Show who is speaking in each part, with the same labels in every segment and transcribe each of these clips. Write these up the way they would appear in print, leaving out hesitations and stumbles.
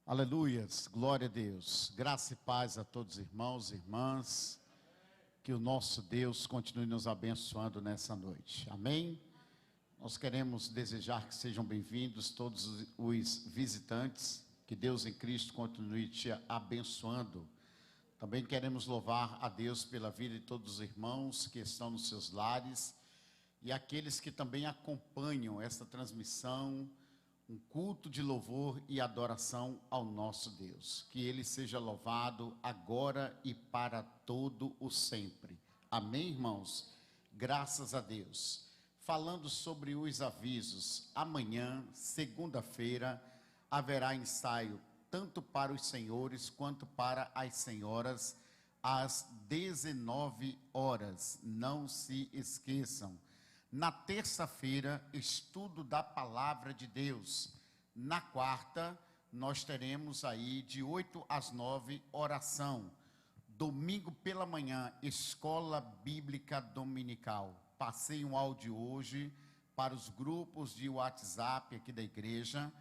Speaker 1: Aleluias, glória a Deus, graça e paz a todos os irmãos e irmãs, que o nosso Deus continue nos abençoando nessa noite, amém? Nós queremos desejar que sejam bem-vindos todos os visitantes, que Deus em Cristo continue te abençoando. Também queremos louvar a Deus pela vida de todos os irmãos que estão nos seus lares e aqueles que também acompanham esta transmissão, um culto de louvor e adoração ao nosso Deus. Que Ele seja louvado agora e para todo o sempre. Amém, irmãos? Graças a Deus. Falando sobre os avisos, amanhã, segunda-feira, haverá ensaio tanto para os senhores quanto para as senhoras, às 19 horas. Não se esqueçam. Na terça-feira, estudo da palavra de Deus. Na quarta, nós teremos aí de 8 às 9, oração. Domingo pela manhã, escola bíblica dominical. Passei um áudio hoje para os grupos de WhatsApp aqui da igreja,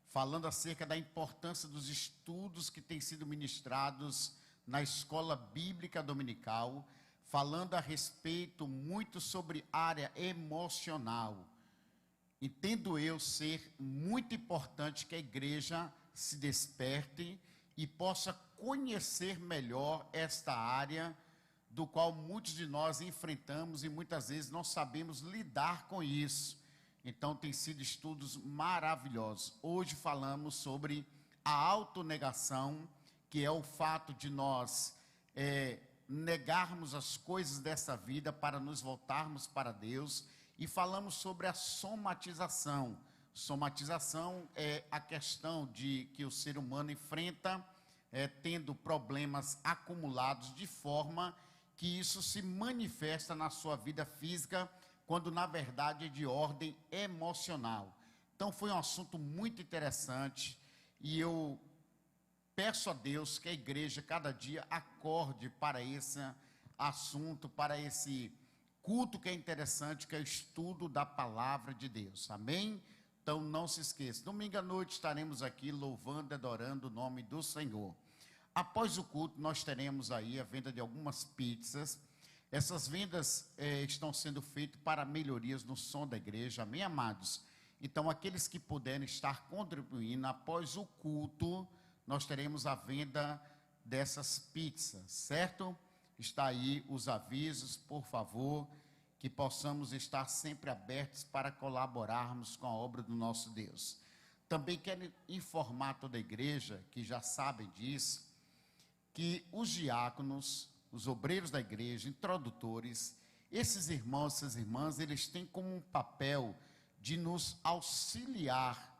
Speaker 1: falando acerca da importância dos estudos que têm sido ministrados na escola bíblica dominical, falando a respeito muito sobre área emocional. Entendo eu ser muito importante que a igreja se desperte e possa conhecer melhor esta área, do qual muitos de nós enfrentamos e muitas vezes não sabemos lidar com isso. Então tem sido estudos maravilhosos. Hoje falamos sobre a autonegação, que é o fato de nós negarmos as coisas dessa vida para nos voltarmos para Deus, e falamos sobre a somatização. Somatização é a questão de que o ser humano enfrenta, tendo problemas acumulados, de forma que isso se manifesta na sua vida física, quando na verdade é de ordem emocional. Então foi um assunto muito interessante, e eu peço a Deus que a igreja cada dia acorde para esse assunto, para esse culto que é interessante, que é o estudo da palavra de Deus, amém? Então não se esqueça, domingo à noite estaremos aqui louvando e adorando o nome do Senhor. Após o culto nós teremos aí a venda de algumas pizzas. Essas vendas estão sendo feitas para melhorias no som da igreja, amém, amados? Então aqueles que puderem estar contribuindo, após o culto nós teremos a venda dessas pizzas, certo? Está aí os avisos, por favor, que possamos estar sempre abertos para colaborarmos com a obra do nosso Deus. Também quero informar toda a igreja, que já sabem disso, que os diáconos, os obreiros da igreja, introdutores, esses irmãos, essas irmãs, eles têm como um papel de nos auxiliar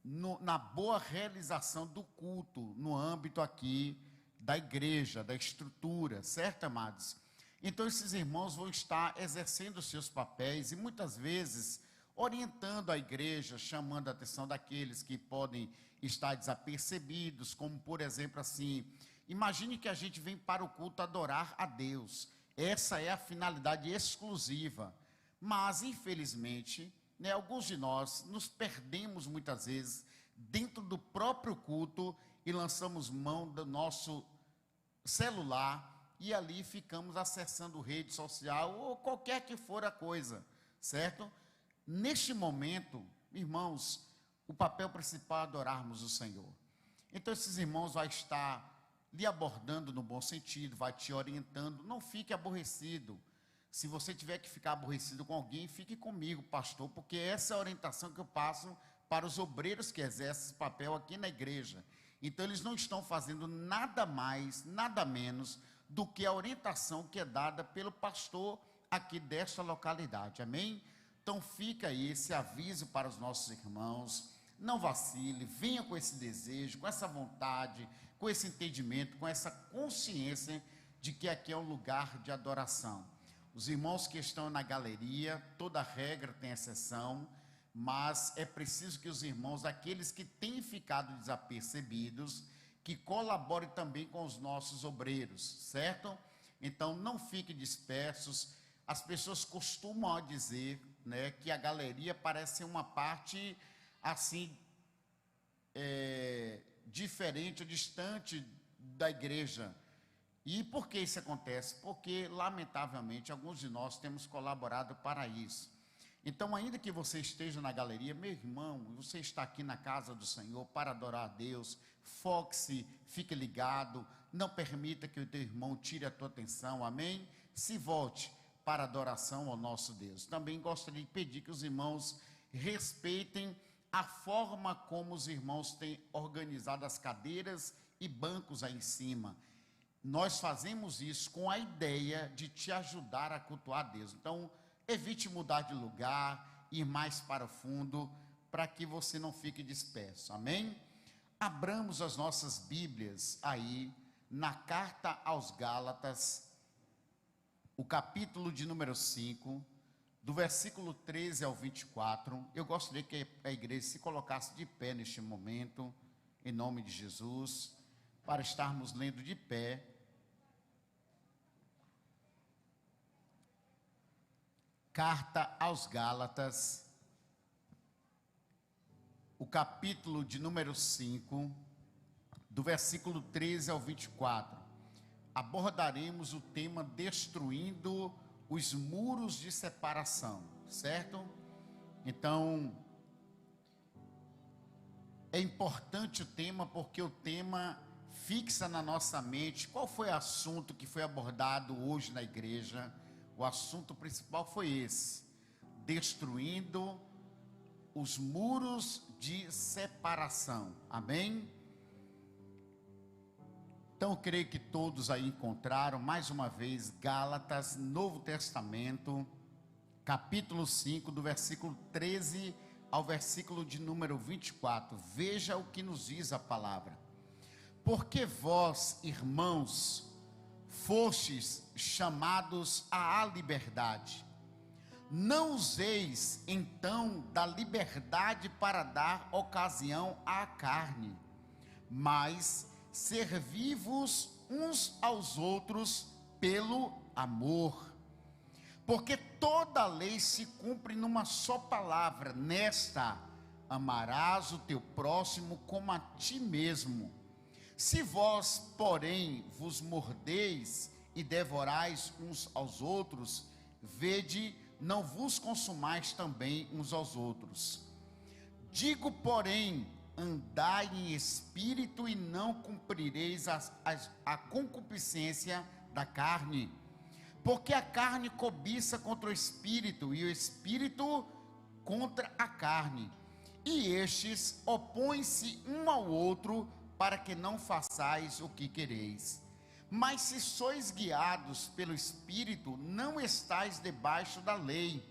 Speaker 1: na boa realização do culto, no âmbito aqui da igreja, da estrutura, certo, amados? Então esses irmãos vão estar exercendo os seus papéis e muitas vezes orientando a igreja, chamando a atenção daqueles que podem estar desapercebidos, como por exemplo assim, imagine que a gente vem para o culto adorar a Deus, essa é a finalidade exclusiva, mas infelizmente, alguns de nós nos perdemos muitas vezes dentro do próprio culto e lançamos mão do nosso celular e ali ficamos acessando rede social ou qualquer que for a coisa, certo? Neste momento, irmãos, o papel principal é adorarmos o Senhor. Então esses irmãos vão estar lhe abordando no bom sentido, vai te orientando, não fique aborrecido. Se você tiver que ficar aborrecido com alguém, fique comigo, pastor, porque essa é a orientação que eu passo para os obreiros que exercem esse papel aqui na igreja. Então eles não estão fazendo nada mais, nada menos do que a orientação que é dada pelo pastor aqui desta localidade, amém? Então fica aí esse aviso para os nossos irmãos, não vacile, venha com esse desejo, com essa vontade, com esse entendimento, com essa consciência de que aqui é um lugar de adoração. Os irmãos que estão na galeria, toda regra tem exceção, mas é preciso que os irmãos, aqueles que têm ficado desapercebidos, que colaborem também com os nossos obreiros, certo? Então não fiquem dispersos. As pessoas costumam dizer, que a galeria parece uma parte assim diferente ou distante da igreja. E por que isso acontece? Porque, lamentavelmente, alguns de nós temos colaborado para isso. Então, ainda que você esteja na galeria, meu irmão, você está aqui na casa do Senhor para adorar a Deus, foque-se, fique ligado, não permita que o teu irmão tire a tua atenção, amém? Se volte para a adoração ao nosso Deus. Também gostaria de pedir que os irmãos respeitem a forma como os irmãos têm organizado as cadeiras e bancos aí em cima. Nós fazemos isso com a ideia de te ajudar a cultuar a Deus. Então, evite mudar de lugar, ir mais para o fundo, para que você não fique disperso, amém? Abramos as nossas Bíblias aí, na carta aos Gálatas, o capítulo de número 5, do versículo 13 ao 24, eu gostaria que a igreja se colocasse de pé neste momento, em nome de Jesus, para estarmos lendo de pé. Carta aos Gálatas, o capítulo de número 5, do versículo 13 ao 24. Abordaremos o tema destruindo os muros de separação, certo? Então, é importante o tema, porque o tema fixa na nossa mente qual foi o assunto que foi abordado hoje na igreja. O assunto principal foi esse: destruindo os muros de separação, amém? Então, eu creio que todos aí encontraram, mais uma vez, Gálatas, Novo Testamento, capítulo 5, do versículo 13 ao versículo de número 24. Veja o que nos diz a palavra. Porque vós, irmãos, fostes chamados à liberdade. Não useis, então, da liberdade para dar ocasião à carne, mas servi-vos uns aos outros pelo amor. Porque toda a lei se cumpre numa só palavra, nesta: amarás o teu próximo como a ti mesmo. Se vós, porém, vos mordeis e devorais uns aos outros, vede, não vos consumais também uns aos outros. Digo, porém, andai em espírito e não cumprireis a concupiscência da carne. Porque a carne cobiça contra o espírito, e o espírito contra a carne. E estes opõem-se um ao outro, para que não façais o que quereis. Mas se sois guiados pelo Espírito, não estais debaixo da lei.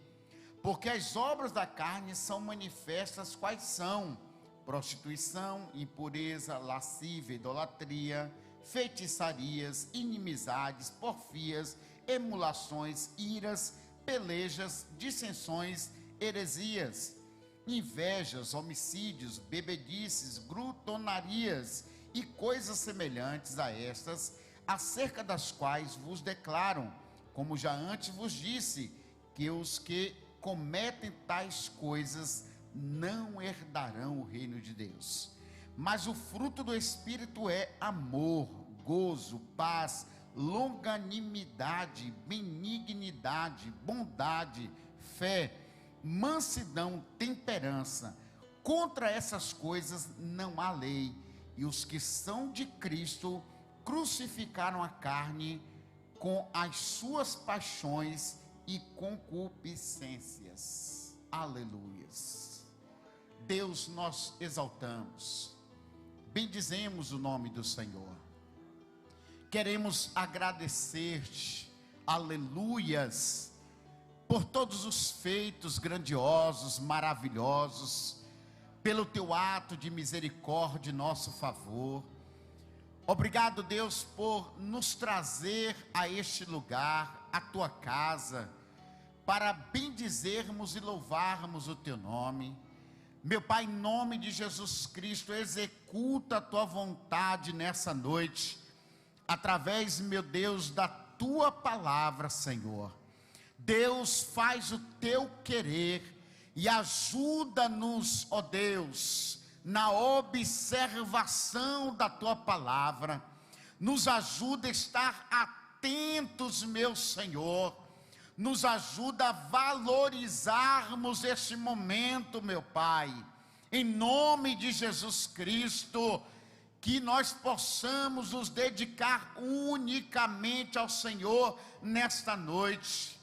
Speaker 1: Porque as obras da carne são manifestas, quais são: prostituição, impureza, lascívia, idolatria, feitiçarias, inimizades, porfias, emulações, iras, pelejas, dissensões, heresias, invejas, homicídios, bebedices, glutonarias e coisas semelhantes a estas, acerca das quais vos declaram, como já antes vos disse, que os que cometem tais coisas não herdarão o reino de Deus. Mas o fruto do Espírito é amor, gozo, paz, longanimidade, benignidade, bondade, fé, mansidão, temperança. Contra essas coisas não há lei. E os que são de Cristo crucificaram a carne com as suas paixões e concupiscências. Aleluias. Deus, nós exaltamos, bendizemos o nome do Senhor. Queremos agradecer-te, aleluias, por todos os feitos grandiosos, maravilhosos, pelo teu ato de misericórdia em nosso favor. Obrigado, Deus, por nos trazer a este lugar, a tua casa, para bendizermos e louvarmos o teu nome. Meu Pai, em nome de Jesus Cristo, executa a tua vontade nessa noite, através, meu Deus, da tua palavra, Senhor. Deus, faz o teu querer e ajuda-nos, ó Deus, na observação da tua palavra. Nos ajuda a estar atentos, meu Senhor. Nos ajuda a valorizarmos este momento, meu Pai. Em nome de Jesus Cristo, que nós possamos nos dedicar unicamente ao Senhor nesta noite.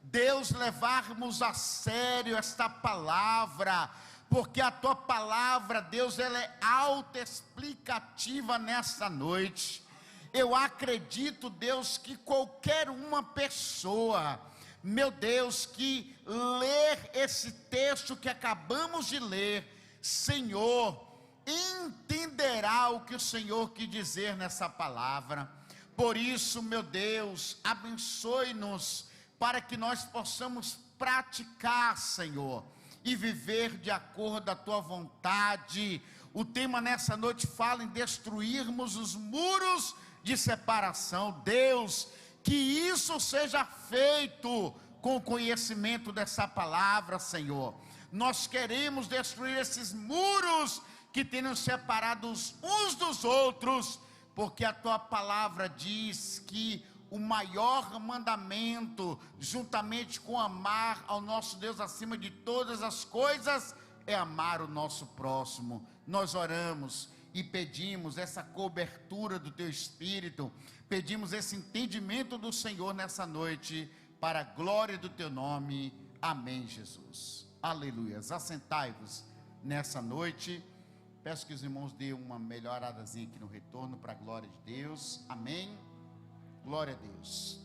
Speaker 1: Deus, levarmos a sério esta palavra, porque a tua palavra, Deus, ela é autoexplicativa nesta noite. Eu acredito, Deus, que qualquer uma pessoa, meu Deus, que ler esse texto que acabamos de ler, Senhor, entenderá o que o Senhor quis dizer nessa palavra. Por isso, meu Deus, abençoe-nos para que nós possamos praticar, Senhor, e viver de acordo com a tua vontade. O tema nessa noite fala em destruirmos os muros de separação. Deus, que isso seja feito com o conhecimento dessa palavra, Senhor. Nós queremos destruir esses muros que têm nos separado uns dos outros, porque a tua palavra diz que o maior mandamento, juntamente com amar ao nosso Deus acima de todas as coisas, é amar o nosso próximo. Nós oramos e pedimos essa cobertura do teu Espírito, pedimos esse entendimento do Senhor nessa noite, para a glória do teu nome. Amém, Jesus. Aleluias. Assentai-vos nessa noite. Peço que os irmãos deem uma melhoradazinha aqui no retorno, para a glória de Deus. Amém. Glória a Deus.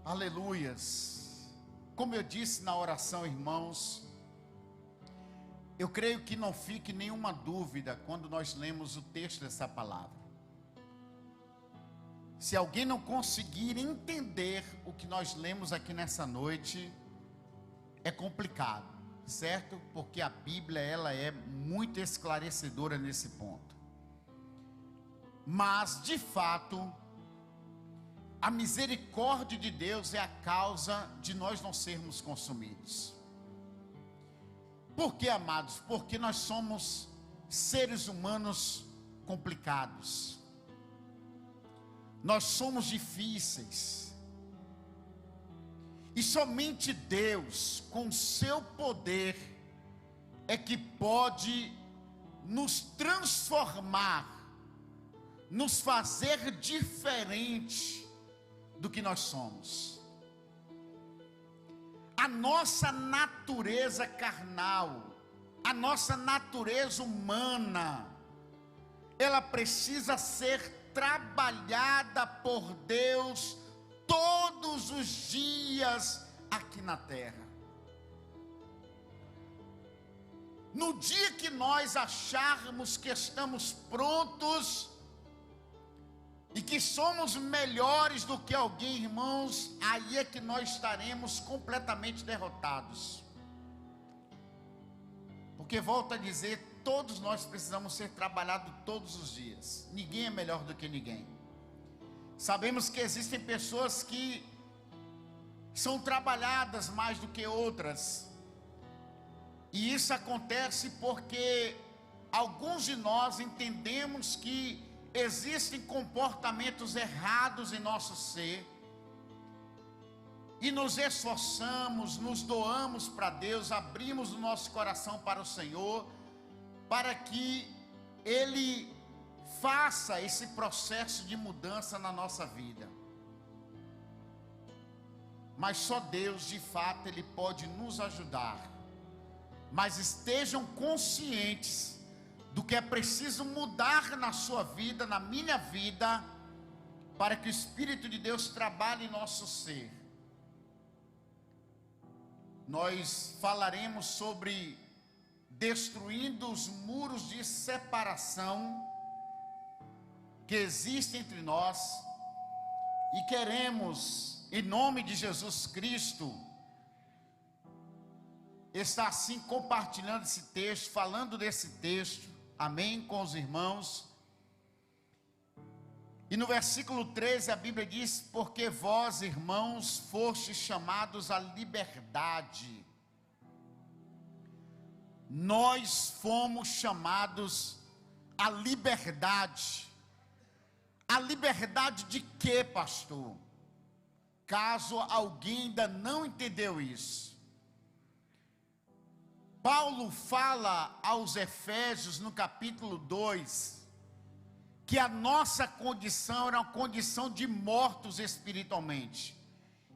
Speaker 1: Aleluias. Como eu disse na oração, irmãos, eu creio que não fique nenhuma dúvida quando nós lemos o texto dessa palavra. Se alguém não conseguir entender o que nós lemos aqui nessa noite, é complicado, certo? Porque a Bíblia, ela é muito esclarecedora nesse ponto. Mas, de fato, a misericórdia de Deus é a causa de nós não sermos consumidos. Por que, amados? Porque nós somos seres humanos complicados. Nós somos difíceis. E somente Deus, com seu poder, é que pode nos transformar, nos fazer diferente do que nós somos. A nossa natureza carnal, a nossa natureza humana, ela precisa ser trabalhada por Deus todos os dias aqui na terra. No dia que nós acharmos que estamos prontos e que somos melhores do que alguém, irmãos, aí é que nós estaremos completamente derrotados. Porque, volto a dizer, todos nós precisamos ser trabalhados todos os dias. Ninguém é melhor do que ninguém. Sabemos que existem pessoas que são trabalhadas mais do que outras. E isso acontece porque alguns de nós entendemos que existem comportamentos errados em nosso ser, e nos esforçamos, nos doamos para Deus, abrimos o nosso coração para o Senhor, para que Ele faça esse processo de mudança na nossa vida. Mas só Deus, de fato, Ele pode nos ajudar. Mas estejam conscientes do que é preciso mudar na sua vida, na minha vida, para que o Espírito de Deus trabalhe em nosso ser. Nós falaremos sobre destruindo os muros de separação que existem entre nós, e queremos, em nome de Jesus Cristo, estar assim compartilhando esse texto, falando desse texto, amém, com os irmãos. E no versículo 13 a Bíblia diz: porque vós, irmãos, fostes chamados à liberdade. nós fomos chamados à liberdade. A liberdade de quê, pastor? Caso alguém ainda não entendeu isso, Paulo fala aos Efésios no capítulo 2, que a nossa condição era uma condição de mortos espiritualmente,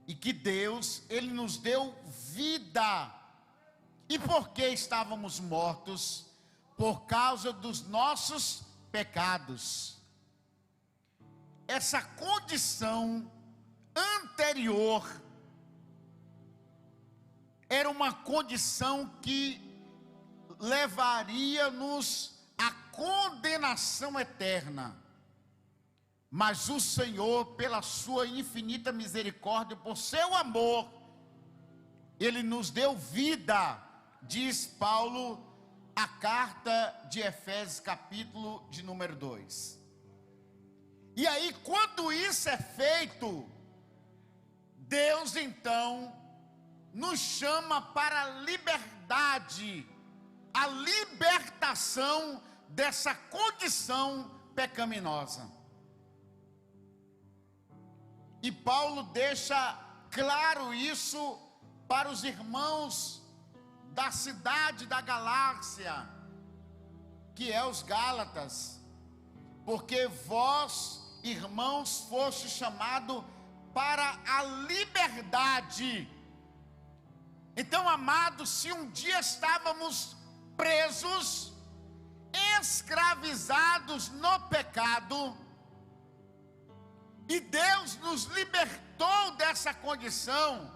Speaker 1: e que Deus, Ele nos deu vida. E por que estávamos mortos? Por causa dos nossos pecados. Essa condição anterior era uma condição que levaria-nos à condenação eterna. Mas o Senhor, pela sua infinita misericórdia, por seu amor, Ele nos deu vida, diz Paulo, a carta de Efésios, capítulo de número 2. E aí, quando isso é feito, Deus então nos chama para a liberdade, a libertação dessa condição pecaminosa. E Paulo deixa claro isso para os irmãos da cidade da Galácia, que é os Gálatas, porque vós, irmãos, foste chamado para a liberdade. Então, amados, se um dia estávamos presos, escravizados no pecado, e Deus nos libertou dessa condição,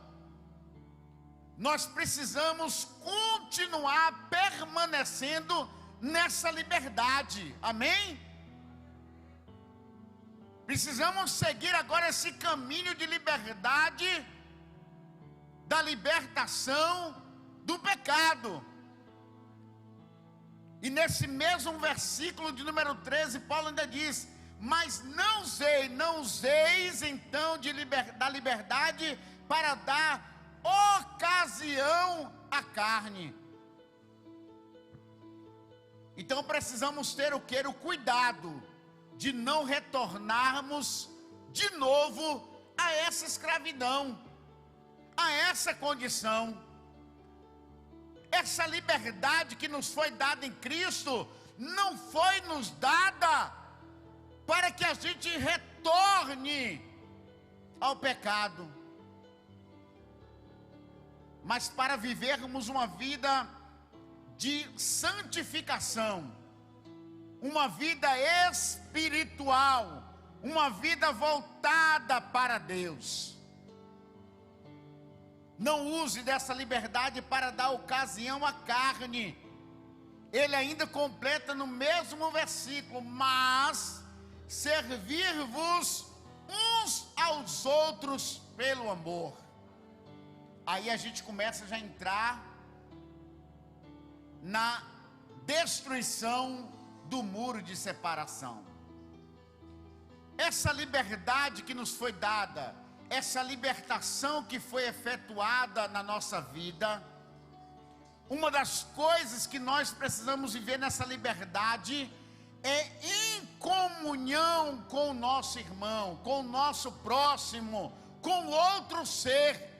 Speaker 1: nós precisamos continuar permanecendo nessa liberdade, amém? Precisamos seguir agora esse caminho de liberdade, da libertação do pecado. E nesse mesmo versículo de número 13, Paulo ainda diz: mas não useis então da liberdade para dar ocasião à carne. Então precisamos ter o que? O cuidado de não retornarmos de novo a essa escravidão, a essa condição. Essa liberdade que nos foi dada em Cristo, não foi nos dada para que a gente retorne ao pecado, mas para vivermos uma vida de santificação, uma vida espiritual, uma vida voltada para Deus. Não use dessa liberdade para dar ocasião à carne. Ele ainda completa no mesmo versículo: mas servir-vos uns aos outros pelo amor. Aí a gente começa já a entrar na destruição do muro de separação. Essa liberdade que nos foi dada, essa libertação que foi efetuada na nossa vida, uma das coisas que nós precisamos viver nessa liberdade é em comunhão com o nosso irmão, com o nosso próximo, com outro ser.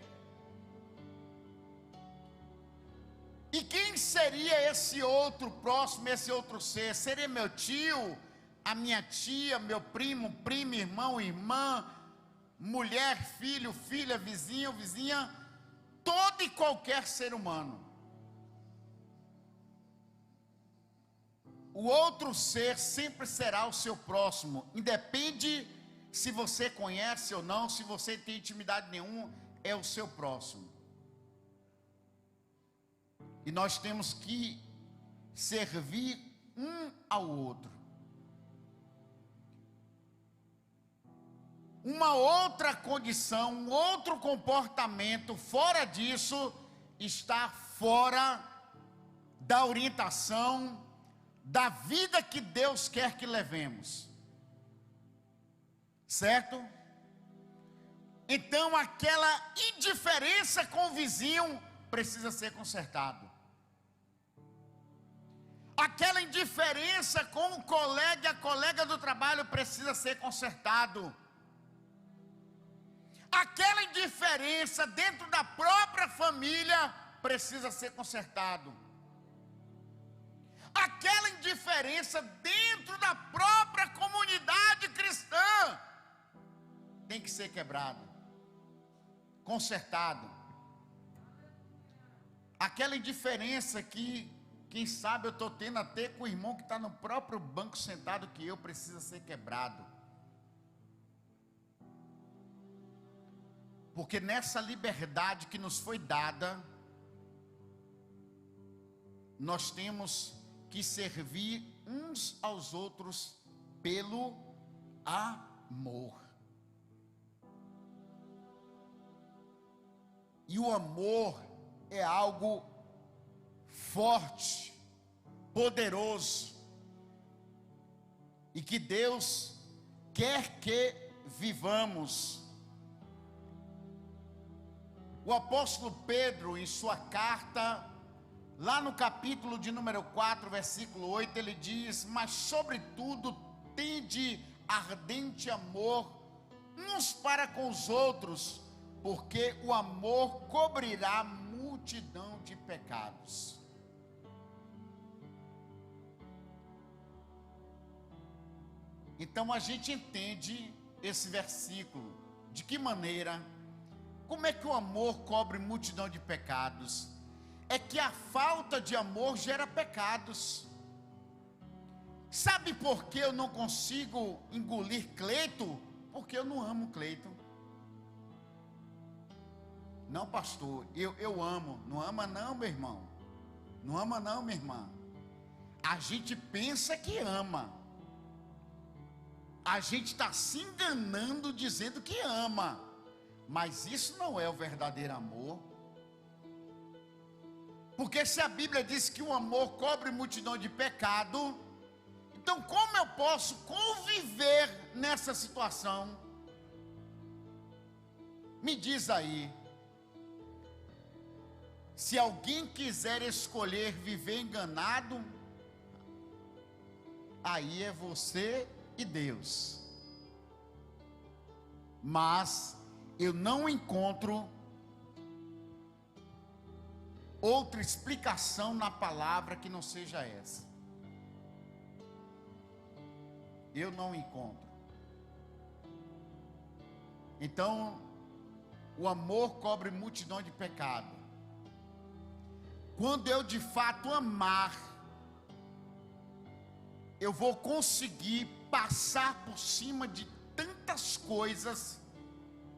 Speaker 1: E quem seria esse outro próximo, esse outro ser? Seria meu tio, a minha tia, meu primo, prima, irmão, irmã, mulher, filho, filha, vizinho, vizinha, todo e qualquer ser humano. O outro ser sempre será o seu próximo, independe se você conhece ou não, se você tem intimidade nenhuma, é o seu próximo. E nós temos que servir um ao outro. Uma outra condição, um outro comportamento fora disso, está fora da orientação da vida que Deus quer que levemos. Certo? Então aquela indiferença com o vizinho precisa ser consertado. Aquela indiferença com o colega e a colega do trabalho precisa ser consertado. Aquela indiferença dentro da própria família precisa ser consertado. Aquela indiferença dentro da própria comunidade cristã tem que ser quebrado, consertado. Aquela indiferença que, quem sabe, eu estou tendo até com o irmão que está no próprio banco sentado que eu, precisa ser quebrado. Porque nessa liberdade que nos foi dada, nós temos que servir uns aos outros pelo amor. E o amor é algo forte, poderoso, e que Deus quer que vivamos. O apóstolo Pedro, em sua carta, lá no capítulo de número 4, versículo 8, ele diz: mas sobretudo tende ardente amor uns para com os outros, porque o amor cobrirá multidão de pecados. Então a gente entende esse versículo. De que maneira? Como é que o amor cobre multidão de pecados? É que a falta de amor gera pecados. Sabe por que eu não consigo engolir Cleito? Porque eu não amo Cleito. Não, pastor, eu amo. Não ama não, meu irmão. Não ama não, minha irmã. A gente pensa que ama. A gente está se enganando dizendo que ama. Mas isso não é o verdadeiro amor. Porque se a Bíblia diz que o amor cobre multidão de pecado, então como eu posso conviver nessa situação? Me diz aí. Se alguém quiser escolher viver enganado, aí é você e Deus. Mas eu não encontro outra explicação na palavra que não seja essa. Eu não encontro. Então, o amor cobre multidão de pecado. Quando eu de fato amar, eu vou conseguir passar por cima de tantas coisas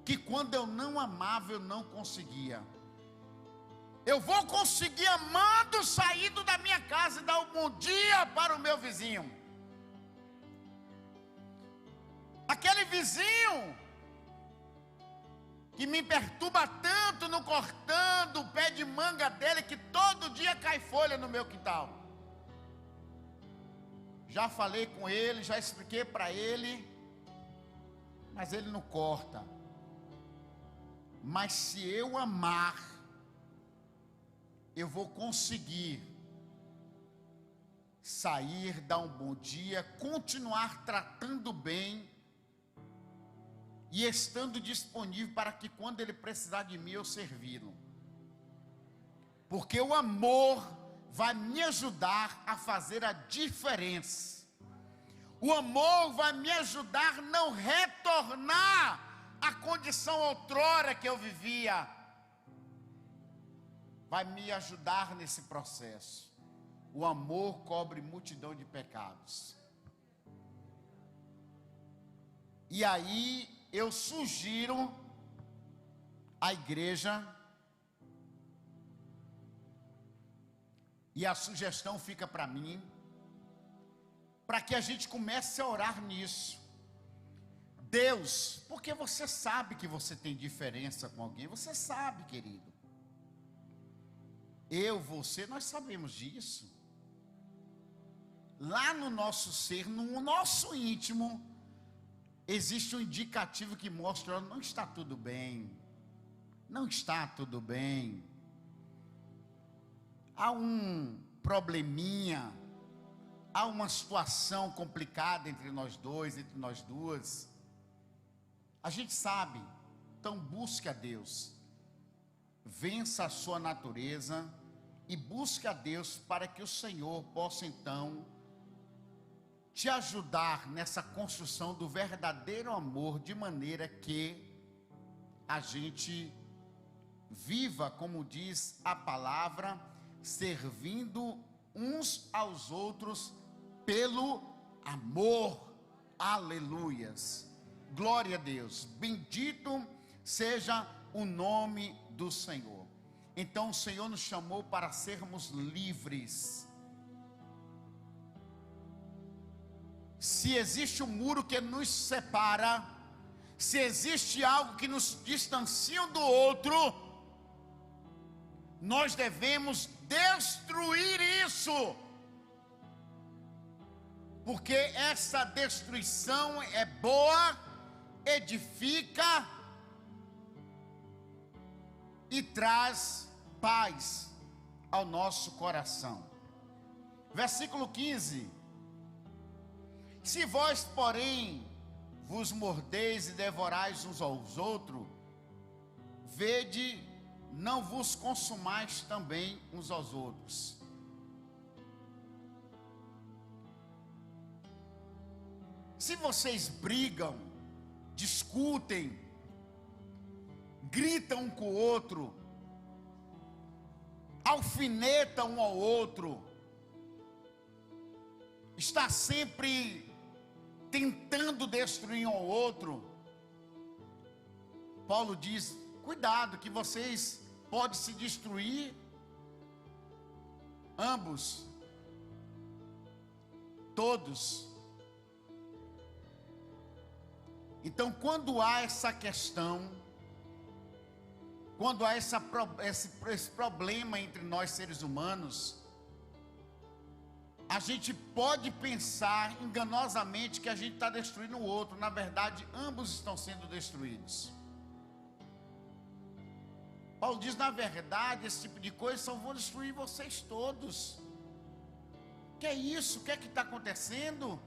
Speaker 1: que quando eu não amava eu não conseguia. Eu vou conseguir amando, saindo da minha casa e dar um bom dia para o meu vizinho. Aquele vizinho que me perturba tanto no cortando o pé de manga dele, que todo dia cai folha no meu quintal. Já falei com ele, já expliquei para ele, mas ele não corta. Mas se eu amar, eu vou conseguir sair, dar um bom dia, continuar tratando bem e estando disponível para que quando ele precisar de mim eu servi-lo. Porque o amor vai me ajudar a fazer a diferença. O amor vai me ajudar a não retornar à condição outrora que eu vivia. Vai me ajudar nesse processo. O amor cobre multidão de pecados. E aí eu sugiro à igreja, e a sugestão fica para mim, para que a gente comece a orar nisso. Deus, porque você sabe que você tem diferença com alguém, você sabe, querido. Eu, você, nós sabemos disso. Lá no nosso ser, no nosso íntimo, existe um indicativo que mostra: não está tudo bem, não está tudo bem, há um probleminha, há uma situação complicada entre nós dois, entre nós duas, a gente sabe, então busque a Deus, vença a sua natureza e busque a Deus para que o Senhor possa então te ajudar nessa construção do verdadeiro amor, de maneira que a gente viva, como diz a palavra, servindo uns aos outros pelo amor. Aleluias, glória a Deus, bendito seja o nome do Senhor. Então o Senhor nos chamou para sermos livres. Se existe um muro que nos separa, se existe algo que nos distancia um do outro, nós devemos destruir isso, porque essa destruição é boa, edifica e traz paz ao nosso coração. Versículo 15: se vós, porém, vos mordeis e devorais uns aos outros, vede, não vos consumais também uns aos outros. Se vocês brigam, discutem, gritam um com o outro, alfinetam um ao outro, está sempre tentando destruir um ao outro, Paulo diz: cuidado, que vocês podem se destruir ambos, todos. Então, quando há essa questão, quando há esse problema entre nós seres humanos, a gente pode pensar enganosamente que a gente está destruindo o outro. Na verdade, ambos estão sendo destruídos. Paulo diz: na verdade, esse tipo de coisa só vão destruir vocês todos. Que é isso? O que é que está acontecendo?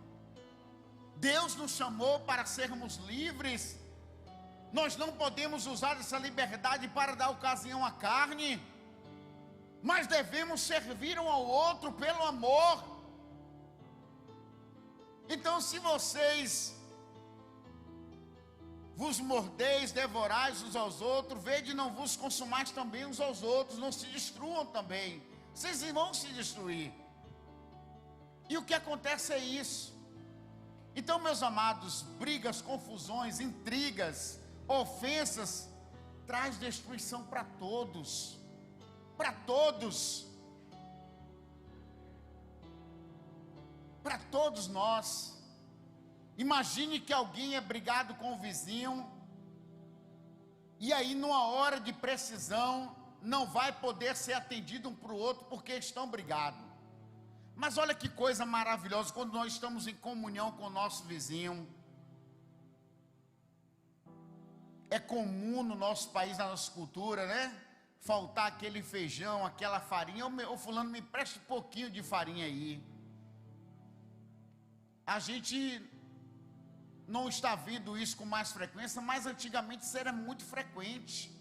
Speaker 1: Deus nos chamou para sermos livres. Nós não podemos usar essa liberdade para dar ocasião à carne, mas devemos servir um ao outro pelo amor. Então, se vocês vos mordeis, devorais uns aos outros, vede, não vos consumais também uns aos outros, não se destruam também, vocês vão se destruir. E o que acontece é isso. Então, meus amados, brigas, confusões, intrigas, ofensas, traz destruição para todos. Para todos. Para todos nós. Imagine que alguém é brigado com o vizinho, e aí numa hora de precisão, não vai poder ser atendido um para o outro, porque estão brigados. Mas olha que coisa maravilhosa, quando nós estamos em comunhão com o nosso vizinho. É comum no nosso país, na nossa cultura, né? Faltar aquele feijão, aquela farinha. Ô fulano, me preste um pouquinho de farinha aí. A gente não está vendo isso com mais frequência, mas antigamente isso era muito frequente.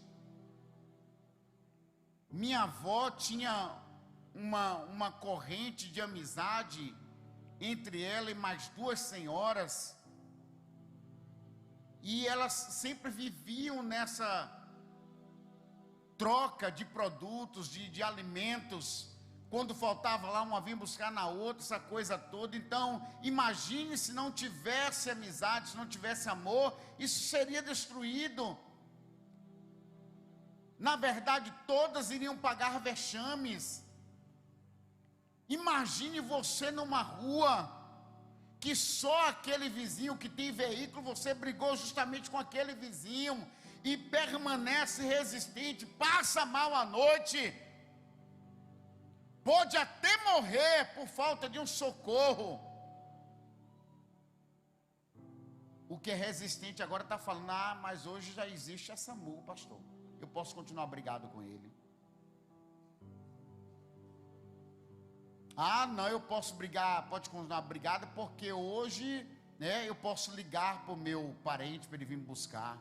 Speaker 1: Minha avó tinha uma corrente de amizade entre ela e mais duas senhoras, e elas sempre viviam nessa troca de produtos, de alimentos. Quando faltava lá, uma vinha buscar na outra, essa coisa toda. Então, imagine se não tivesse amizade, se não tivesse amor, isso seria destruído. Na verdade, todas iriam pagar vexames. Imagine você numa rua, que só aquele vizinho que tem veículo, você brigou justamente com aquele vizinho, e permanece resistente, passa mal a noite, pode até morrer por falta de um socorro. O que é resistente agora está falando: ah, mas hoje já existe a SAMU, pastor, eu posso continuar brigado com ele. Ah, não, eu posso brigar, pode continuar brigada, porque hoje, né, eu posso ligar para o meu parente para ele vir me buscar.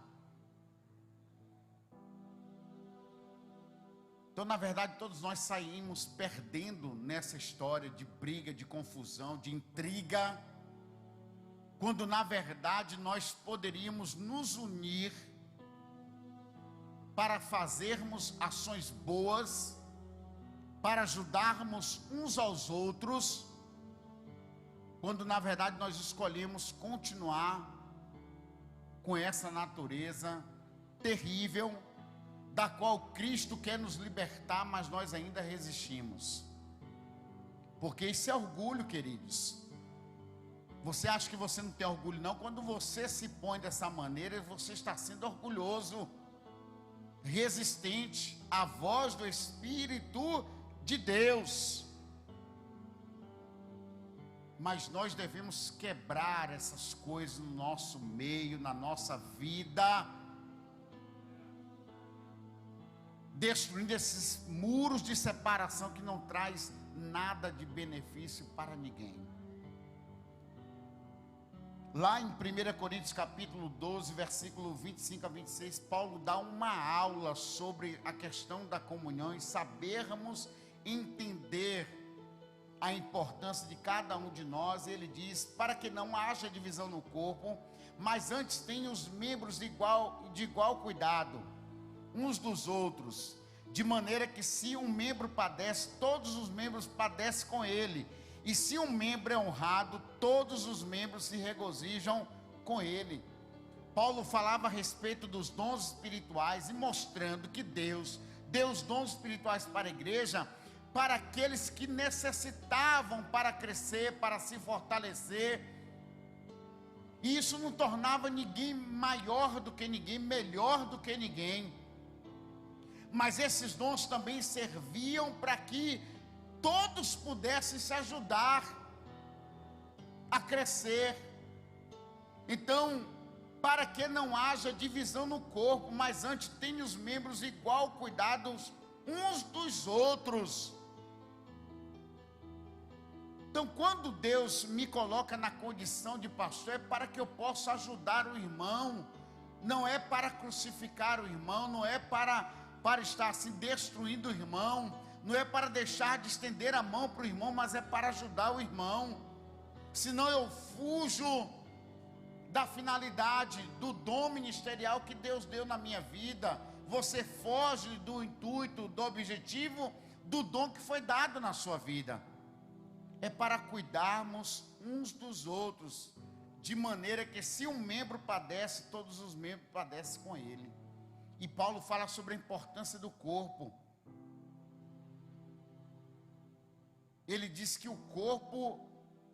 Speaker 1: Então, na verdade, todos nós saímos perdendo nessa história de briga, de confusão, de intriga, quando na verdade nós poderíamos nos unir para fazermos ações boas, para ajudarmos uns aos outros, quando na verdade nós escolhemos continuar com essa natureza terrível, da qual Cristo quer nos libertar, mas nós ainda resistimos. Porque isso é orgulho, queridos. Você acha que você não tem orgulho? Não, quando você se põe dessa maneira, você está sendo orgulhoso, resistente à voz do Espírito de Deus. Mas nós devemos quebrar essas coisas no nosso meio, na nossa vida, destruindo esses muros de separação que não traz nada de benefício para ninguém. Lá em 1 Coríntios capítulo 12, versículo 25 a 26, Paulo dá uma aula sobre a questão da comunhão e sabermos entender a importância de cada um de nós. Ele diz: para que não haja divisão no corpo, mas antes tenham os membros de igual cuidado uns dos outros, de maneira que se um membro padece, todos os membros padecem com ele, e se um membro é honrado, todos os membros se regozijam com ele. Paulo falava a respeito dos dons espirituais e mostrando que Deus deu os dons espirituais para a igreja, para aqueles que necessitavam para crescer, para se fortalecer. E isso não tornava ninguém maior do que ninguém, melhor do que ninguém. Mas esses dons também serviam para que todos pudessem se ajudar a crescer. Então, para que não haja divisão no corpo, mas antes tenham os membros igual cuidados uns dos outros. Então, quando Deus me coloca na condição de pastor, é para que eu possa ajudar o irmão, não é para crucificar o irmão, não é para estar assim destruindo o irmão, não é para deixar de estender a mão para o irmão, mas é para ajudar o irmão. Senão eu fujo da finalidade, do dom ministerial que Deus deu na minha vida. Você foge do intuito, do objetivo, do dom que foi dado na sua vida. É para cuidarmos uns dos outros, de maneira que se um membro padece, todos os membros padecem com ele. E Paulo fala sobre a importância do corpo. Ele diz que o corpo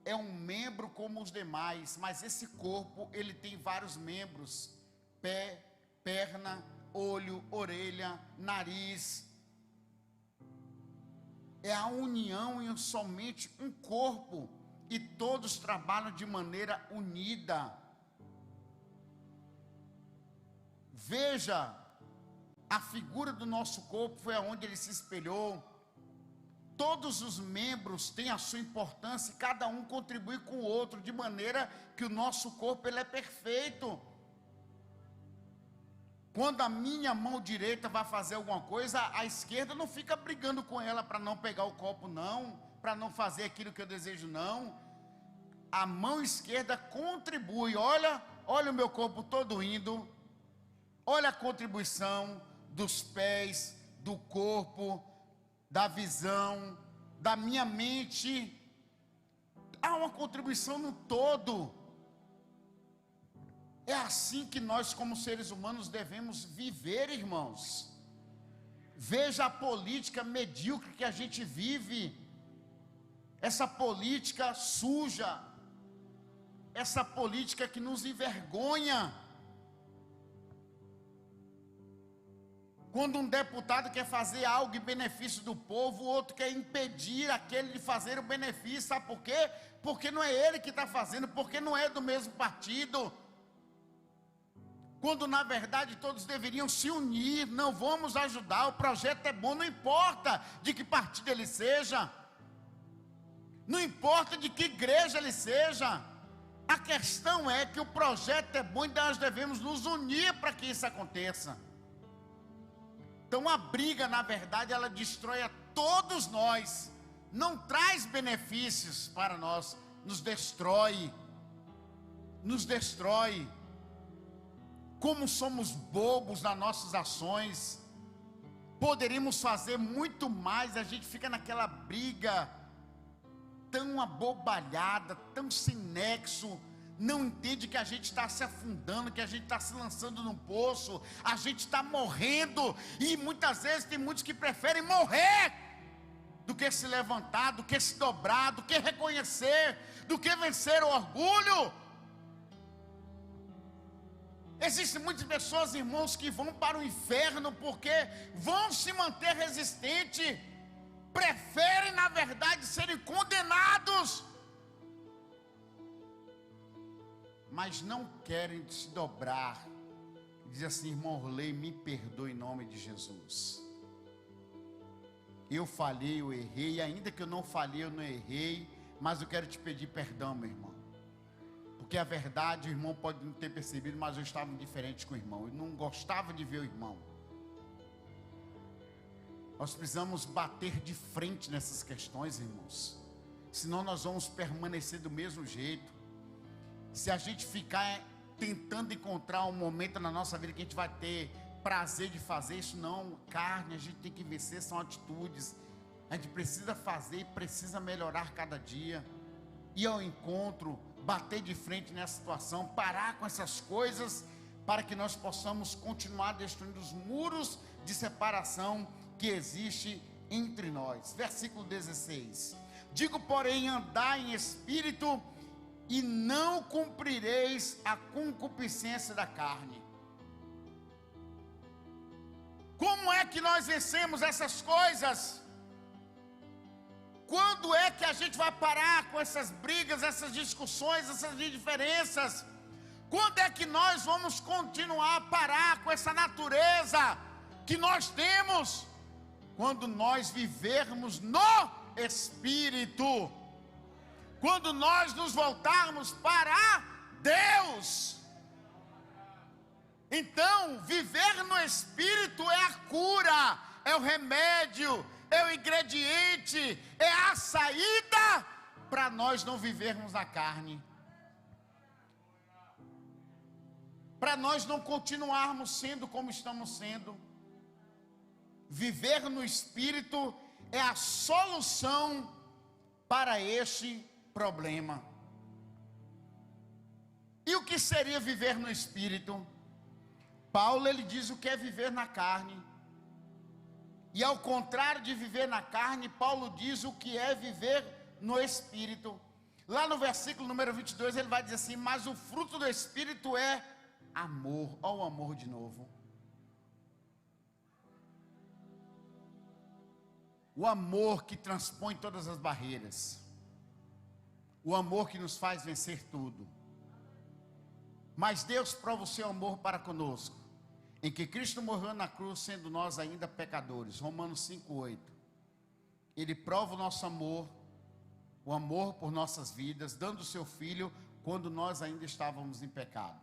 Speaker 1: é um membro como os demais, mas esse corpo, ele tem vários membros: pé, perna, olho, orelha, nariz. É a união em somente um corpo, e todos trabalham de maneira unida. Veja, a figura do nosso corpo foi aonde ele se espelhou. Todos os membros têm a sua importância e cada um contribui com o outro, de maneira que o nosso corpo ele é perfeito. Quando a minha mão direita vai fazer alguma coisa, a esquerda não fica brigando com ela para não pegar o copo, não, para não fazer aquilo que eu desejo, não. A mão esquerda contribui. Olha o meu corpo todo indo. Olha a contribuição dos pés, do corpo, da visão, da minha mente. Há uma contribuição no todo. É assim que nós, como seres humanos, devemos viver, irmãos. Veja a política medíocre que a gente vive, essa política suja, essa política que nos envergonha. Quando um deputado quer fazer algo em benefício do povo, o outro quer impedir aquele de fazer o benefício. Sabe por quê? Porque não é ele que está fazendo, porque não é do mesmo partido. Quando na verdade todos deveriam se unir. Não, vamos ajudar, o projeto é bom, não importa de que partido ele seja. não importa de que igreja ele seja. A questão é que o projeto é bom e nós devemos nos unir para que isso aconteça. Então a briga, na verdade, ela destrói a todos nós, não traz benefícios para nós, nos destrói. Como somos bobos nas nossas ações, poderíamos fazer muito mais, a gente fica naquela briga tão abobalhada, tão sem nexo, não entende que a gente está se afundando, que a gente está se lançando num poço, a gente está morrendo, e muitas vezes tem muitos que preferem morrer, do que se levantar, do que se dobrar, do que reconhecer, do que vencer o orgulho. Existem muitas pessoas, irmãos, que vão para o inferno porque vão se manter resistentes, preferem, na verdade, serem condenados, mas não querem se dobrar e dizer assim: irmão Orley, me perdoe em nome de Jesus. Eu falhei, eu errei, ainda que eu não falhei, eu não errei, mas eu quero te pedir perdão, meu irmão. Porque a verdade, o irmão pode não ter percebido, mas eu estava indiferente com o irmão, eu não gostava de ver o irmão. Nós precisamos bater de frente nessas questões, irmãos, senão nós vamos permanecer do mesmo jeito. Se a gente ficar tentando encontrar um momento na nossa vida que a gente vai ter prazer de fazer isso, não, carne, a gente tem que vencer, são atitudes, a gente precisa fazer e precisa melhorar cada dia, ir ao encontro, bater de frente nessa situação, parar com essas coisas, para que nós possamos continuar destruindo os muros de separação que existe entre nós. Versículo 16: digo, porém, andai em espírito, e não cumprireis a concupiscência da carne. Como é que nós vencemos essas coisas? Quando é que a gente vai parar com essas brigas, essas discussões, essas diferenças? Quando é que nós vamos continuar a parar com essa natureza que nós temos? Quando nós vivermos no Espírito, quando nós nos voltarmos para Deus. Então, viver no Espírito é a cura, é o remédio, é o ingrediente, é a saída para nós não vivermos na carne, para nós não continuarmos sendo como estamos sendo. Viver no Espírito é a solução para este problema. E o que seria viver no Espírito? Paulo, ele diz o que é viver na carne. E ao contrário de viver na carne, Paulo diz o que é viver no Espírito. Lá no versículo número 22, ele vai dizer assim: mas o fruto do Espírito é amor. Olha o amor de novo. O amor que transpõe todas as barreiras. O amor que nos faz vencer tudo. Mas Deus prova o seu amor para conosco, em que Cristo morreu na cruz, sendo nós ainda pecadores. Romanos 5:8. Ele prova o nosso amor, o amor por nossas vidas, dando o seu Filho quando nós ainda estávamos em pecado.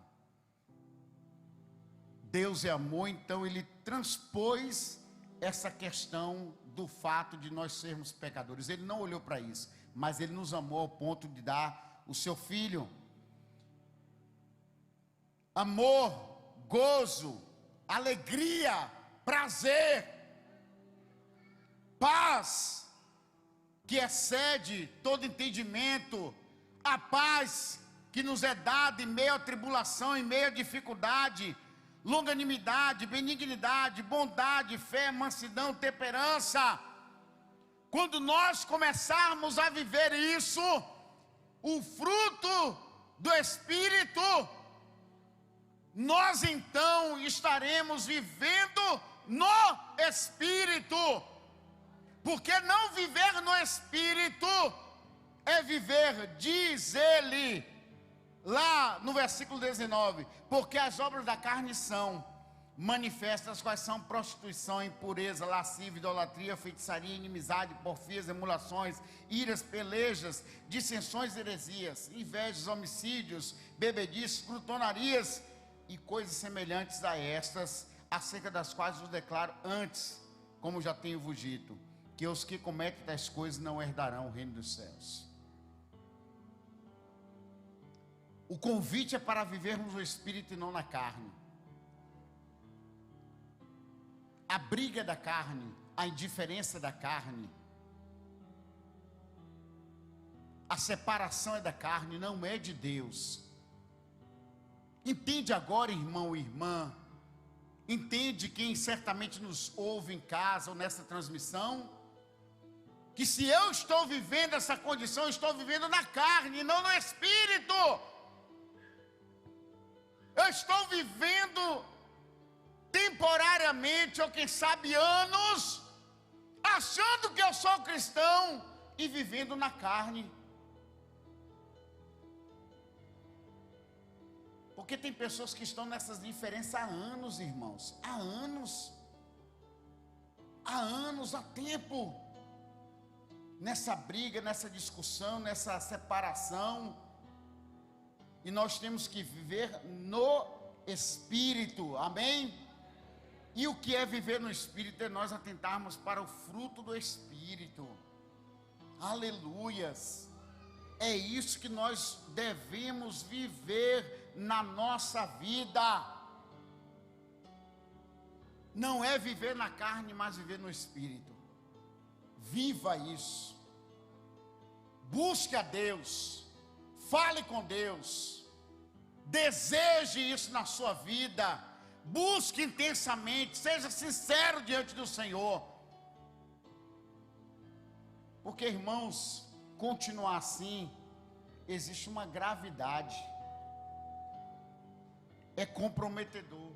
Speaker 1: Deus é amor, então Ele transpôs essa questão do fato de nós sermos pecadores. Ele não olhou para isso, mas Ele nos amou ao ponto de dar o seu Filho. Amor, gozo, alegria, prazer, paz, que excede todo entendimento, a paz que nos é dada em meio à tribulação, em meio à dificuldade, longanimidade, benignidade, bondade, fé, mansidão, temperança. Quando nós começarmos a viver isso, o fruto do Espírito, nós então estaremos vivendo no Espírito. Porque não viver no Espírito é viver, diz ele lá no versículo 19, porque as obras da carne são manifestas, quais são prostituição, impureza, lascívia, idolatria, feitiçaria, inimizade, porfias, emulações, iras, pelejas, dissensões, heresias, invejas, homicídios, bebedices, glutonarias e coisas semelhantes a estas, acerca das quais vos declaro antes, como já tenho vos dito, que os que cometem tais coisas não herdarão o reino dos céus. O convite é para vivermos no Espírito e não na carne. A briga da carne, a indiferença da carne, a separação é da carne, não é de Deus. Entende agora, irmão e irmã, entende quem certamente nos ouve em casa ou nessa transmissão, que se eu estou vivendo essa condição, eu estou vivendo na carne, não no Espírito. Eu estou vivendo temporariamente, ou quem sabe anos, achando que eu sou cristão e vivendo na carne. Porque tem pessoas que estão nessas diferenças há anos, irmãos, há anos, há tempo, nessa briga, nessa discussão, nessa separação, e nós temos que viver no Espírito, amém? E o que é viver no Espírito? É nós atentarmos para o fruto do Espírito, aleluias, é isso que nós devemos viver na nossa vida, não é viver na carne, mas viver no Espírito. Viva isso, busque a Deus, fale com Deus, deseje isso na sua vida, busque intensamente, seja sincero diante do Senhor, porque, irmãos, continuar assim, existe uma gravidade, é comprometedor.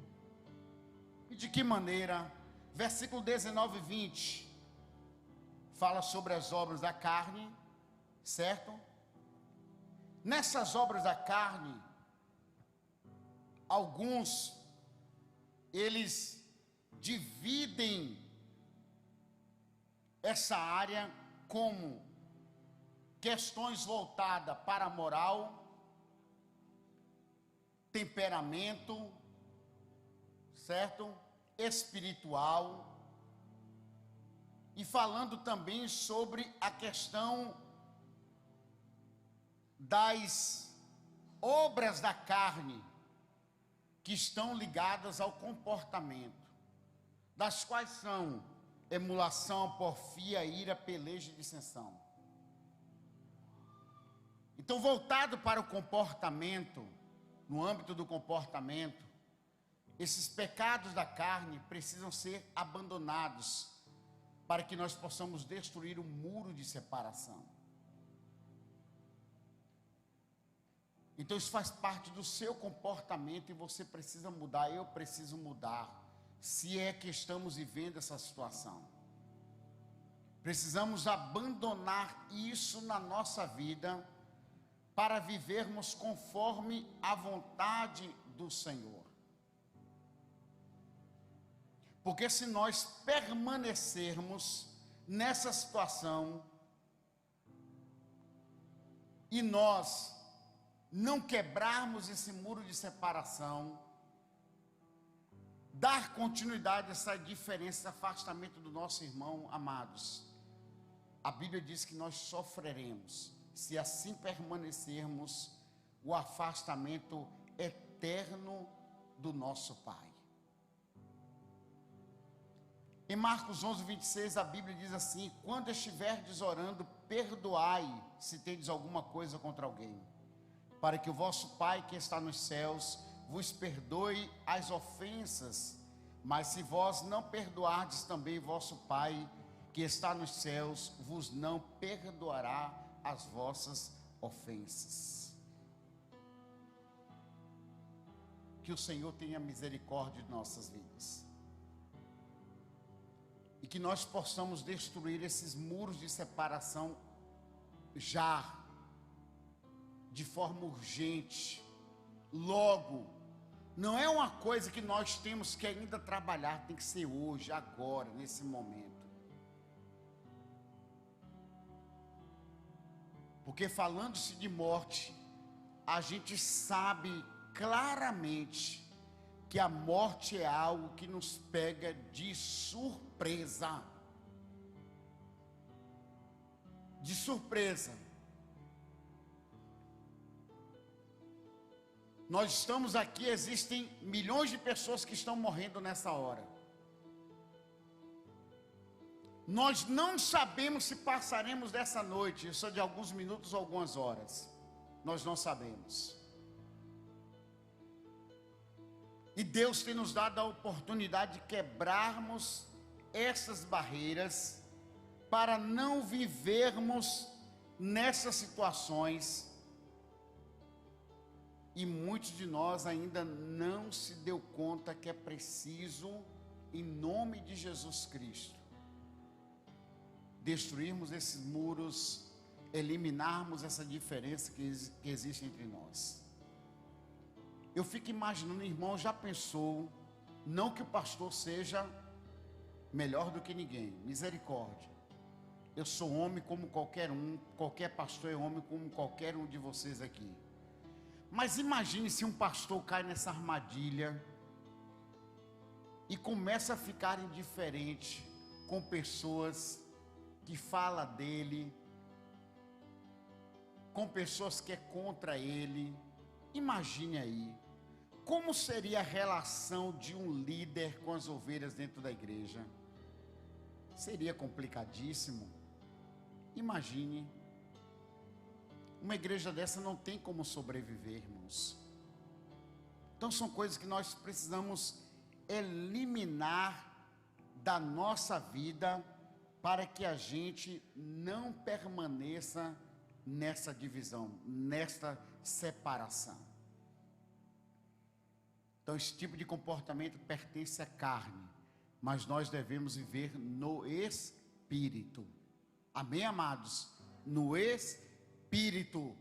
Speaker 1: E de que maneira? Versículo 19 e 20, fala sobre as obras da carne, certo? Nessas obras da carne, alguns, eles dividem essa área como questões voltadas para a moral, temperamento, certo? Espiritual, e falando também sobre a questão das obras da carne, que estão ligadas ao comportamento, das quais são emulação, porfia, ira, peleja e dissensão. Então, voltado para o comportamento, no âmbito do comportamento, esses pecados da carne precisam ser abandonados, para que nós possamos destruir o muro de separação. Então isso faz parte do seu comportamento e você precisa mudar, eu preciso mudar, se é que estamos vivendo essa situação. Precisamos abandonar isso na nossa vida, para vivermos conforme a vontade do Senhor. Porque se nós permanecermos nessa situação, e nós não quebrarmos esse muro de separação, dar continuidade a essa diferença, esse afastamento do nosso irmão, amados, a Bíblia diz que nós sofreremos, se assim permanecermos, o afastamento eterno do nosso Pai. Em Marcos 11, 26, a Bíblia diz assim: quando estiverdes orando, perdoai, se tendes alguma coisa contra alguém, para que o vosso Pai que está nos céus vos perdoe as ofensas. Mas se vós não perdoardes, também vosso Pai que está nos céus vos não perdoará as vossas ofensas. Que o Senhor tenha misericórdia de nossas vidas, e que nós possamos destruir esses muros de separação já, de forma urgente, logo, Não é uma coisa que nós temos que ainda trabalhar, tem que ser hoje, agora, nesse momento. Porque falando-se de morte, a gente sabe claramente que a morte é algo que nos pega de surpresa. De surpresa. Nós estamos aqui, existem milhões de pessoas que estão morrendo nessa hora. Nós não sabemos se passaremos dessa noite, isso é de alguns minutos ou algumas horas. Nós não sabemos. E Deus tem nos dado a oportunidade de quebrarmos essas barreiras para não vivermos nessas situações. E muitos de nós ainda não se deu conta que é preciso, em nome de Jesus Cristo, destruirmos esses muros, eliminarmos essa diferença que existe entre nós. Eu fico imaginando, irmão, já pensou, não que o pastor seja melhor do que ninguém, misericórdia. Eu sou homem como qualquer um, qualquer pastor é homem como qualquer um de vocês aqui. Mas imagine se um pastor cai nessa armadilha e começa a ficar indiferente com pessoas que falam dele, com pessoas que é contra ele. Imagine aí, como seria a relação de um líder com as ovelhas dentro da igreja? Seria complicadíssimo. Imagine, uma igreja dessa não tem como sobreviver, irmãos. Então são coisas que nós precisamos eliminar da nossa vida, para que a gente não permaneça nessa divisão, nesta separação. Então esse tipo de comportamento pertence à carne, mas nós devemos viver no Espírito. Amém, amados? No Espírito.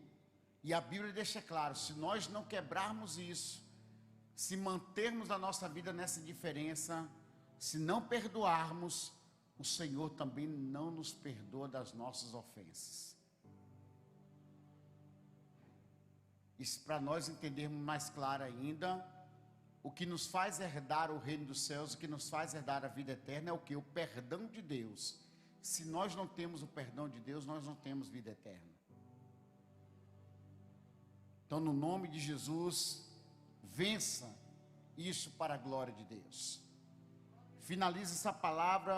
Speaker 1: E a Bíblia deixa claro, se nós não quebrarmos isso, se mantermos a nossa vida nessa diferença, se não perdoarmos, o Senhor também não nos perdoa das nossas ofensas. Isso para nós entendermos mais claro ainda, o que nos faz herdar o reino dos céus, o que nos faz herdar a vida eterna é o que? O perdão de Deus. Se nós não temos o perdão de Deus, nós não temos vida eterna. Então, no nome de Jesus, vença isso para a glória de Deus. Finaliza essa palavra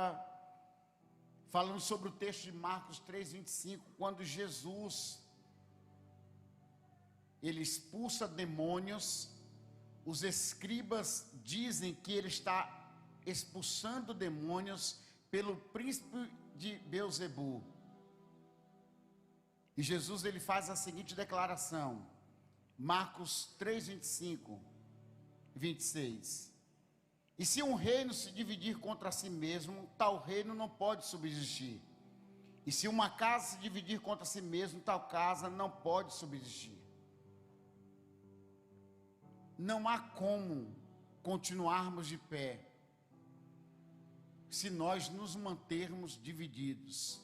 Speaker 1: falando sobre o texto de Marcos 3:25, quando Jesus, ele expulsa demônios. Os escribas dizem que ele está expulsando demônios pelo príncipe de Beelzebu. E Jesus, ele faz a seguinte declaração, Marcos 3:25, 26. E se um reino se dividir contra si mesmo, tal reino não pode subsistir. E se uma casa se dividir contra si mesmo, tal casa não pode subsistir. Não há como continuarmos de pé se nós nos mantermos divididos.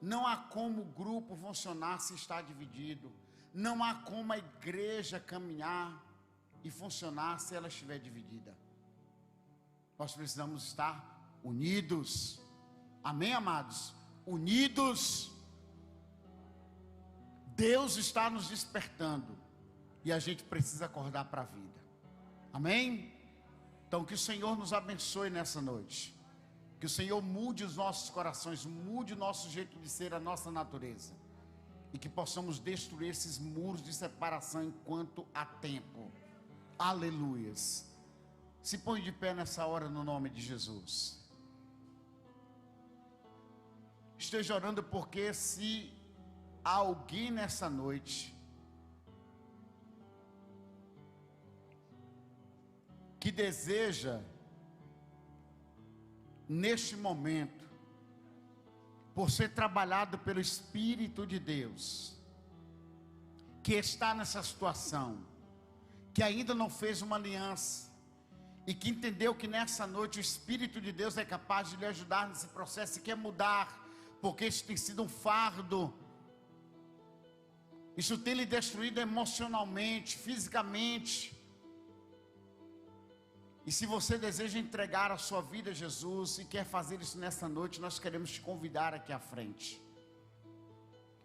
Speaker 1: Não há como o grupo funcionar se está dividido. Não há como a igreja caminhar e funcionar se ela estiver dividida. Nós precisamos estar unidos. Amém, amados? Unidos. Deus está nos despertando e a gente precisa acordar para a vida. Amém? Então que o Senhor nos abençoe nessa noite. Que o Senhor mude os nossos corações, mude o nosso jeito de ser, a nossa natureza. E que possamos destruir esses muros de separação enquanto há tempo. Aleluias. Se põe de pé nessa hora no nome de Jesus. Esteja orando, porque se há alguém nessa noite que deseja, neste momento, por ser trabalhado pelo Espírito de Deus, que está nessa situação, que ainda não fez uma aliança, e que entendeu que nessa noite o Espírito de Deus é capaz de lhe ajudar nesse processo e quer mudar, porque isso tem sido um fardo, isso tem lhe destruído emocionalmente, fisicamente. E se você deseja entregar a sua vida a Jesus e quer fazer isso nessa noite, nós queremos te convidar aqui à frente.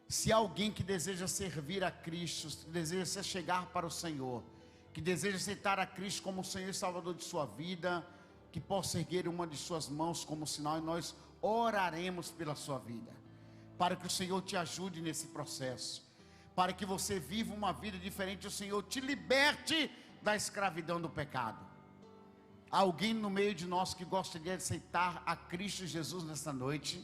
Speaker 1: Se há alguém que deseja servir a Cristo, que deseja se chegar para o Senhor, que deseja aceitar a Cristo como o Senhor e Salvador de sua vida, que possa erguer uma de suas mãos como sinal, e nós oraremos pela sua vida, para que o Senhor te ajude nesse processo, para que você viva uma vida diferente, o Senhor te liberte da escravidão do pecado. Há alguém no meio de nós que gostaria de aceitar a Cristo Jesus nessa noite?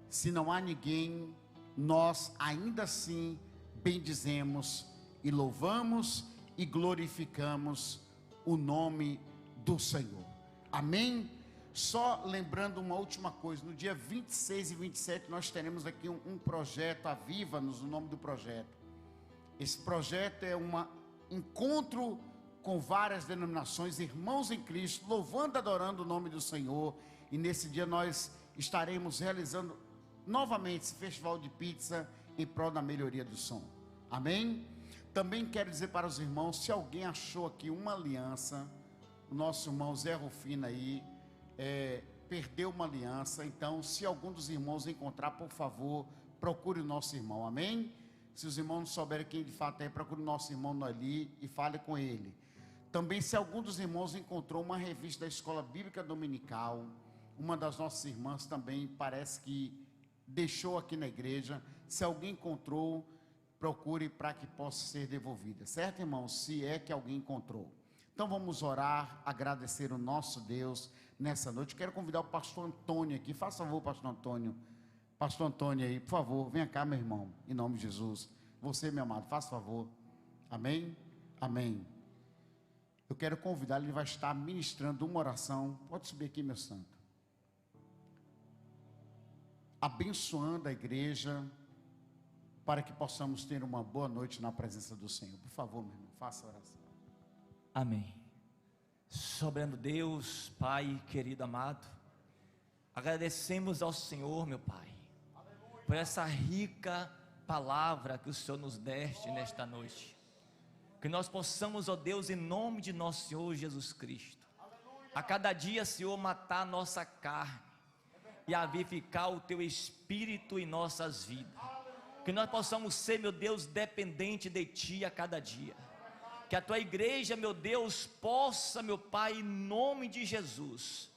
Speaker 1: Se não há ninguém, nós ainda assim bendizemos e louvamos e glorificamos o nome do Senhor. Amém? Só lembrando uma última coisa, no dia 26 e 27 nós teremos aqui um projeto, Aviva-nos, o nome do projeto. Esse projeto é um encontro com várias denominações, irmãos em Cristo, louvando e adorando o nome do Senhor. E nesse dia nós estaremos realizando novamente esse festival de pizza em prol da melhoria do som. Amém? Também quero dizer para os irmãos, se alguém achou aqui uma aliança, o nosso irmão Zé Rufino aí, perdeu uma aliança, então se algum dos irmãos encontrar, por favor, procure o nosso irmão, amém? Se os irmãos não souberem quem de fato é, procure o nosso irmão ali e fale com ele. Também se algum dos irmãos encontrou uma revista da Escola Bíblica Dominical, uma das nossas irmãs também parece que deixou aqui na igreja, se alguém encontrou, procure para que possa ser devolvida, certo, irmãos? Se é que alguém encontrou. Então vamos orar, agradecer o nosso Deus nessa noite. Quero convidar o pastor Antônio aqui, faça favor, pastor Antônio. Pastor Antônio aí, por favor, venha cá, meu irmão, em nome de Jesus. Você, meu amado, faça favor. Amém? Amém. Eu quero convidar, ele vai estar ministrando uma oração. Pode subir aqui, meu santo. Abençoando a igreja, para que possamos ter uma boa noite na presença do Senhor. Por favor, meu irmão, faça a oração.
Speaker 2: Amém. Soberano Deus, Pai querido amado, agradecemos ao Senhor, meu Pai, por essa rica palavra que o Senhor nos deste nesta noite. Que nós possamos, ó Deus, em nome de nosso Senhor Jesus Cristo, a cada dia, Senhor, matar a nossa carne e avivificar o Teu Espírito em nossas vidas. Que nós possamos ser, meu Deus, dependente de Ti a cada dia. Que a Tua igreja, meu Deus, possa, meu Pai, em nome de Jesus,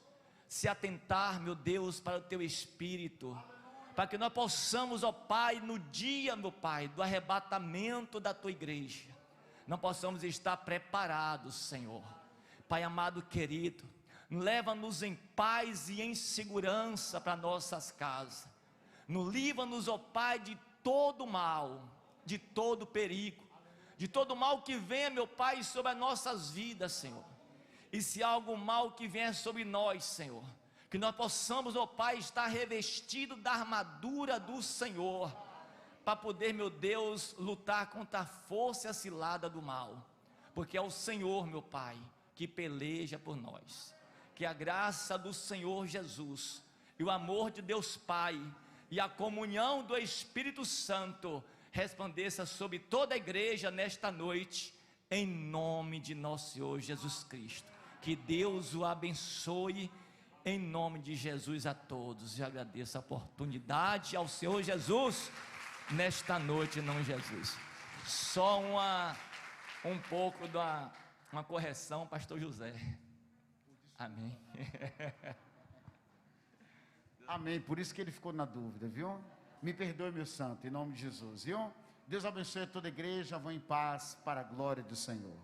Speaker 2: se atentar, meu Deus, para o Teu Espírito, para que nós possamos, ó Pai, no dia, meu Pai, do arrebatamento da Tua igreja, não possamos estar preparados, Senhor. Pai amado querido, leva-nos em paz e em segurança para nossas casas. Livra-nos, ó Pai, de todo mal, de todo perigo, de todo mal que venha, meu Pai, sobre as nossas vidas, Senhor. E se há algum mal que venha sobre nós, Senhor, que nós possamos, ó Pai, estar revestido da armadura do Senhor, para poder, meu Deus, lutar contra a força e a cilada do mal, porque é o Senhor, meu Pai, que peleja por nós. Que a graça do Senhor Jesus, e o amor de Deus Pai, e a comunhão do Espírito Santo, resplandeça sobre toda a igreja nesta noite, em nome de nosso Senhor Jesus Cristo. Que Deus o abençoe, em nome de Jesus a todos. E agradeço a oportunidade ao Senhor Jesus, nesta noite, em nome de Jesus. Só um pouco uma correção, pastor José. Amém.
Speaker 1: Amém, por isso que ele ficou na dúvida, viu? Me perdoe, meu santo, em nome de Jesus, viu? Deus abençoe toda a igreja, vão em paz, para a glória do Senhor.